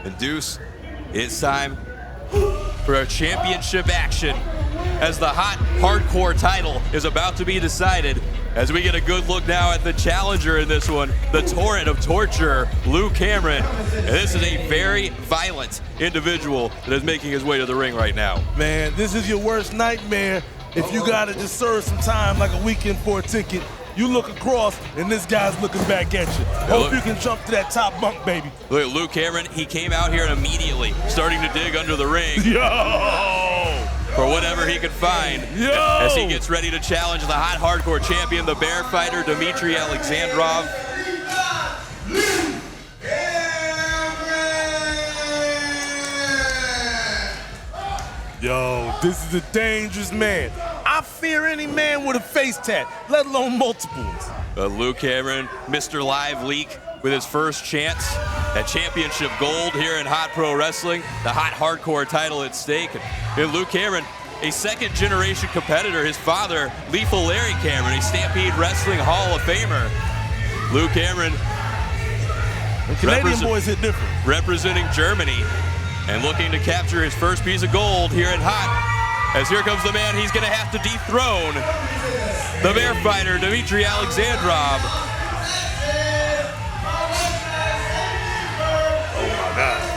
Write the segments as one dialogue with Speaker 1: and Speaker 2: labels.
Speaker 1: And Deuce, it's time for a championship action as the hot hardcore title is about to be decided, as we get a good look now at the challenger in this one, the torrent of torture, Luke Cameron. And this is a very violent individual that is making his way to the ring right now.
Speaker 2: Man, this is your worst nightmare if you gotta just serve some time like a weekend for a ticket. You look across, and this guy's looking back at you. Hope you can jump to that top bunk, baby.
Speaker 1: Look at Luke Cameron. He came out here and immediately starting to dig under the ring.
Speaker 2: Yo!
Speaker 1: For whatever he could find.
Speaker 2: Yo!
Speaker 1: As he gets ready to challenge the hot hardcore champion, the bear fighter, Dimitri Alexandrov.
Speaker 2: Yo, this is a dangerous man. I fear any man with a face tat, let alone multiples.
Speaker 1: Luke Cameron, Mr. Live Leak, with his first chance at championship gold here in Hot Pro Wrestling, the hot hardcore title at stake. And Luke Cameron, a second generation competitor, his father, Lethal Larry Cameron, a Stampede Wrestling Hall of Famer. Luke Cameron,
Speaker 2: the Canadian boys hit different.
Speaker 1: Representing Germany and looking to capture his first piece of gold here in Hot. As here comes the man he's gonna have to dethrone, the bear fighter, Dimitri Alexandrov.
Speaker 2: Oh my God.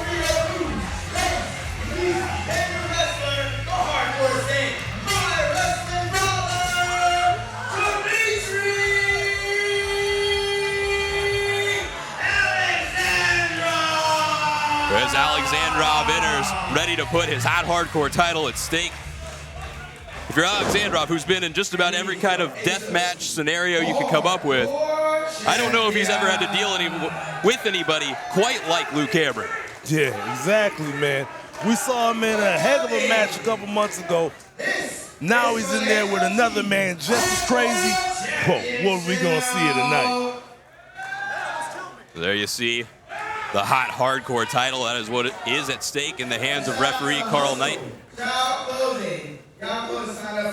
Speaker 1: As Alexandrov enters, ready to put his hot hardcore title at stake. If you're Alexandrov, who's been in just about every kind of death match scenario you could come up with, I don't know if he's ever had to deal with anybody quite like Luke Cameron.
Speaker 2: Yeah, exactly, man. We saw him in a heck of a match a couple months ago. Now he's in there with another man just as crazy. Whoa, what are we gonna see here tonight?
Speaker 1: There you see the hot hardcore title. That is what it is at stake in the hands of referee Carl Knight.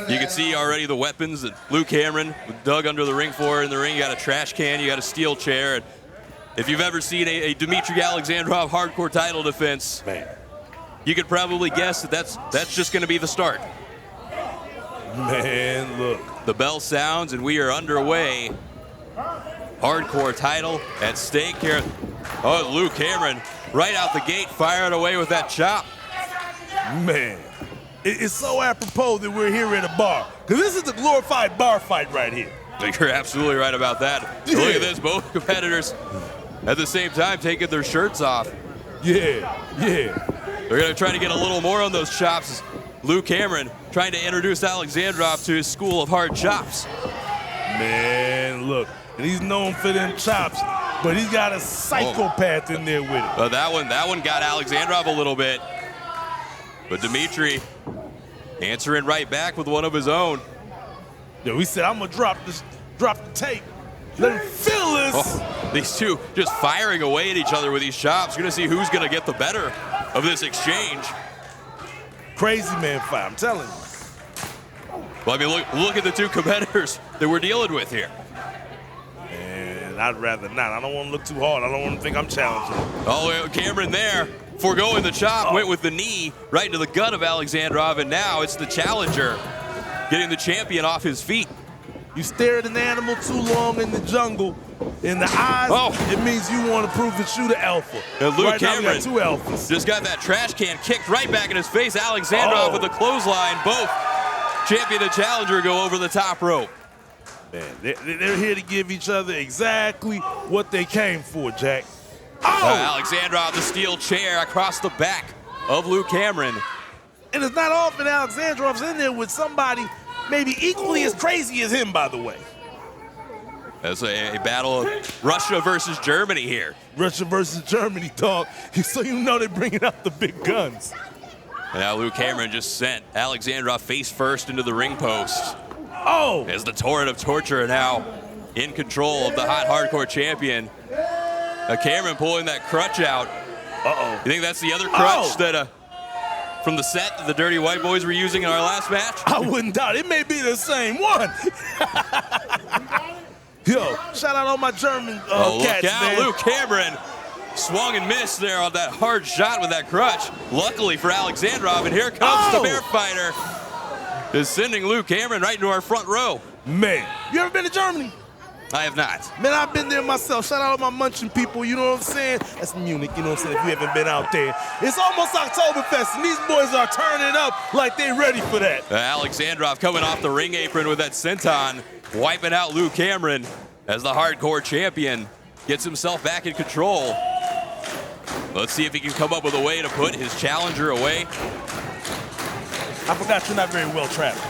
Speaker 1: You can see already the weapons that Luke Cameron dug under the ring for. In the ring, you got a trash can, you got a steel chair. And if you've ever seen a Dimitri Alexandrov hardcore title defense,
Speaker 2: man,
Speaker 1: you could probably guess that that's just going to be the start.
Speaker 2: Man, look.
Speaker 1: The bell sounds and we are underway. Hardcore title at stake here. Oh, Luke Cameron right out the gate firing away with that chop.
Speaker 2: Man. It's so apropos that we're here at a bar, because this is a glorified bar fight right here.
Speaker 1: You're absolutely right about that. Yeah. Look at this, both competitors at the same time taking their shirts off.
Speaker 2: Yeah.
Speaker 1: They're going to try to get a little more on those chops. Luke Cameron trying to introduce Alexandrov to his school of hard chops.
Speaker 2: Man, look, and he's known for them chops, but he's got a psychopath in there with it.
Speaker 1: That one got Alexandrov a little bit. But Dimitri answering right back with one of his own.
Speaker 2: Yo, he said, I'm gonna drop the tape. Let him feel this.
Speaker 1: Oh, these two just firing away at each other with these chops. You're gonna see who's gonna get the better of this exchange.
Speaker 2: Crazy man fight, I'm telling you.
Speaker 1: Well, I mean, look at the two competitors that we're dealing with here.
Speaker 2: And I'd rather not. I don't want to look too hard. I don't want to think I'm challenging.
Speaker 1: Oh, Cameron there, foregoing the chop, went with the knee right into the gut of Alexandrov, and now it's the challenger getting the champion off his feet.
Speaker 2: You stare at an animal too long in the jungle, in the eyes, it means you want to prove that you're the alpha.
Speaker 1: And Luke
Speaker 2: right
Speaker 1: Cameron
Speaker 2: now we got two alphas.
Speaker 1: Just got that trash can kicked right back in his face. Alexandrov with the clothesline. Both champion and challenger go over the top rope.
Speaker 2: Man, they're here to give each other exactly what they came for, Jack.
Speaker 1: Alexandrov, the steel chair across the back of Luke Cameron.
Speaker 2: And it's not often Alexandrov's in there with somebody maybe equally as crazy as him, by the way.
Speaker 1: That's a battle of Russia versus Germany here.
Speaker 2: Russia versus Germany, dog. So you know they're bringing out the big guns.
Speaker 1: And now Luke Cameron just sent Alexandrov face first into the ring post. As the torrent of torture are now in control of the hot hardcore champion. Cameron pulling that crutch out. You think that's the other crutch that from the set that the Dirty White Boys were using in our last match?
Speaker 2: I wouldn't doubt it. It may be the same one. Yo, shout out all my German cats,
Speaker 1: look out,
Speaker 2: man.
Speaker 1: Luke Cameron swung and missed there on that hard shot with that crutch. Luckily for Alexandrov, and here comes the Bear Fighter. Is sending Luke Cameron right into our front row.
Speaker 2: Man, you ever been to Germany?
Speaker 1: I have not.
Speaker 2: Man, I've been there myself. Shout out to my Munchen people, you know what I'm saying? That's Munich, you know what I'm saying, if you haven't been out there. It's almost Oktoberfest, and these boys are turning up like they ready for that.
Speaker 1: Alexandrov coming off the ring apron with that senton, wiping out Luke Cameron as the hardcore champion gets himself back in control. Let's see if he can come up with a way to put his challenger away.
Speaker 2: I forgot you're not very well traveled.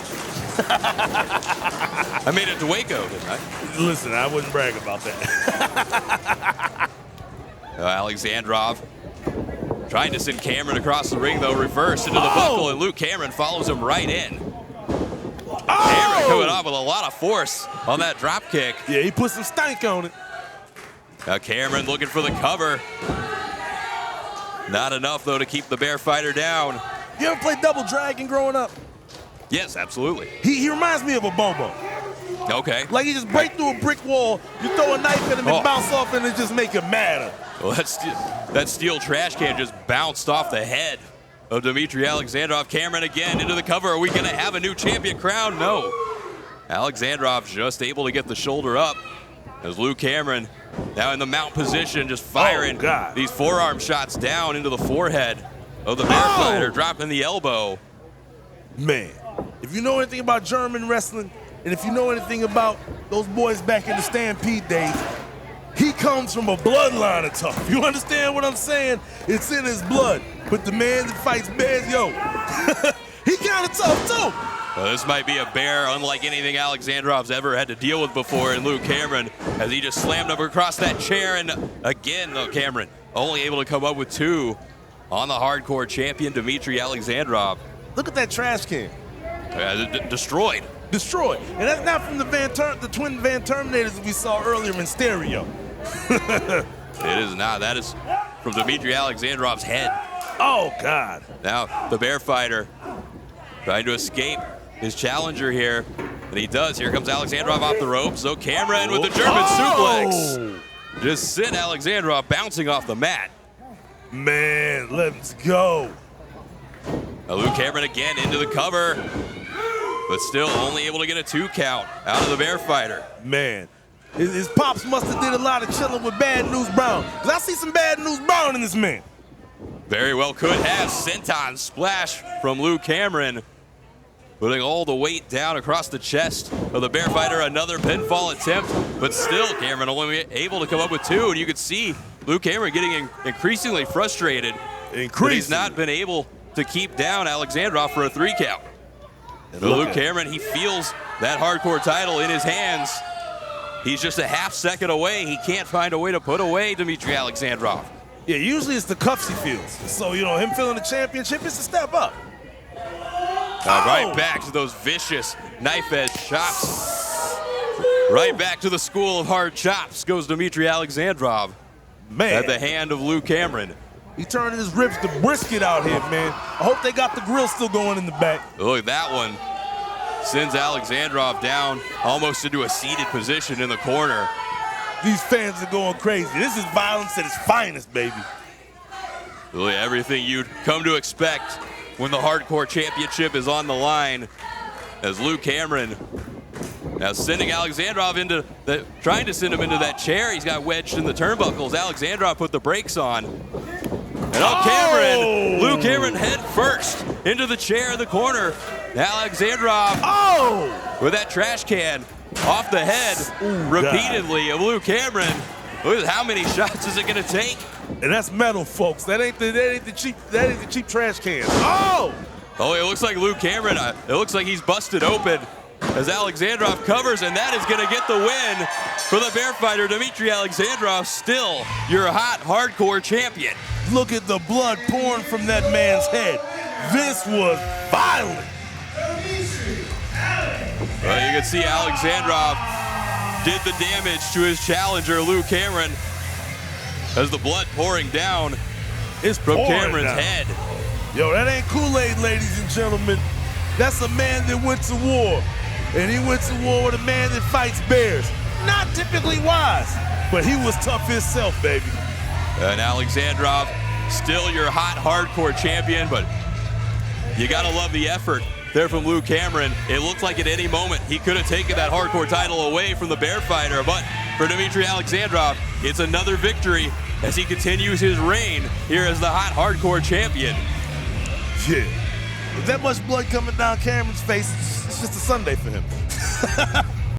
Speaker 1: I made it to Waco, didn't I?
Speaker 2: Listen, I wouldn't brag about that.
Speaker 1: Alexandrov trying to send Cameron across the ring, though, reverse into the buckle, and Luke Cameron follows him right in. Cameron coming off with a lot of force on that drop kick.
Speaker 2: Yeah, he put some stank on it.
Speaker 1: Now Cameron looking for the cover. Not enough, though, to keep the Bear Fighter down.
Speaker 2: You ever played Double Dragon growing up?
Speaker 1: Yes, absolutely.
Speaker 2: He reminds me of a Bobo.
Speaker 1: Okay.
Speaker 2: Like he just break through a brick wall, you throw a knife at him and bounce off and it just make him madder.
Speaker 1: Well, that steel trash can just bounced off the head of Dimitri Alexandrov. Cameron again into the cover. Are we going to have a new champion crown? No. Alexandrov just able to get the shoulder up as Luke Cameron now in the mount position, just firing these forearm shots down into the forehead of the Bear Fighter, dropping the elbow.
Speaker 2: Man, if you know anything about German wrestling, and if you know anything about those boys back in the Stampede days, he comes from a bloodline of tough. You understand what I'm saying? It's in his blood. But the man that fights bears, yo, he kind of tough too.
Speaker 1: Well, this might be a bear unlike anything Alexandrov's ever had to deal with before in Luke Cameron, as he just slammed him across that chair. And again, though, Cameron only able to come up with two on the hardcore champion, Dimitri Alexandrov.
Speaker 2: Look at that trash can.
Speaker 1: Destroyed.
Speaker 2: Destroyed. And that's not from the twin Van Terminators that we saw earlier in stereo.
Speaker 1: It is not. That is from Dimitri Alexandrov's head.
Speaker 2: Oh, God.
Speaker 1: Now, the Bear Fighter trying to escape his challenger here. And he does. Here comes Alexandrov off the ropes. So Cameron with the German suplex. Just sent Alexandrov bouncing off the mat.
Speaker 2: Man, let's go.
Speaker 1: Now Luke Cameron again into the cover, but still only able to get a 2 count out of the Bear Fighter.
Speaker 2: Man, his pops must have did a lot of chilling with Bad News Brown, because I see some Bad News Brown in this man.
Speaker 1: Very well could have. Senton splash from Luke Cameron, putting all the weight down across the chest of the Bear Fighter. Another pinfall attempt, but still Cameron only able to come up with 2, and you could see Luke Cameron getting increasingly frustrated. But he's not been able to keep down Alexandrov for a 3 count. And Luke Cameron, he feels that hardcore title in his hands. He's just a half second away. He can't find a way to put away Dimitri Alexandrov.
Speaker 2: Yeah, usually it's the cuffs he feels. So, you know, him feeling the championship is a step up.
Speaker 1: Right back to those vicious knife edge chops. Right back to the school of hard chops goes Dimitri Alexandrov.
Speaker 2: Man.
Speaker 1: At the hand of Luke Cameron.
Speaker 2: He turning his ribs to brisket out here, man. I hope they got the grill still going in the back.
Speaker 1: Look at that one. Sends Alexandrov down almost into a seated position in the corner.
Speaker 2: These fans are going crazy. This is violence at its finest, baby.
Speaker 1: Really everything you'd come to expect when the hardcore championship is on the line, as Luke Cameron now sending Alexandrov into trying to send him into that chair. He's got wedged in the turnbuckles. Alexandrov put the brakes on. And Cameron, Luke Cameron head first into the chair in the corner. Alexandrov with that trash can off the head repeatedly of Luke Cameron. Look at how many shots is it going to take?
Speaker 2: And that's metal, folks. That ain't the cheap trash can.
Speaker 1: It looks like Luke Cameron. It looks like he's busted open as Alexandrov covers, and that is going to get the win for the Bear Fighter. Dimitri Alexandrov, still your hot hardcore champion.
Speaker 2: Look at the blood pouring from that man's head. This was violent.
Speaker 1: Well, you can see Alexandrov did the damage to his challenger, Luke Cameron, as the blood pouring down from Cameron's head.
Speaker 2: Yo, that ain't Kool-Aid, ladies and gentlemen. That's a man that went to war. And he went to war with a man that fights bears. Not typically wise, but he was tough himself, baby.
Speaker 1: And Alexandrov, still your hot hardcore champion, but you gotta love the effort there from Luke Cameron. It looked like at any moment he could have taken that hardcore title away from the Bear Fighter, but for Dimitri Alexandrov, it's another victory as he continues his reign here as the hot hardcore champion.
Speaker 2: Yeah. With that much blood coming down Cameron's face, it's just a Sunday for him.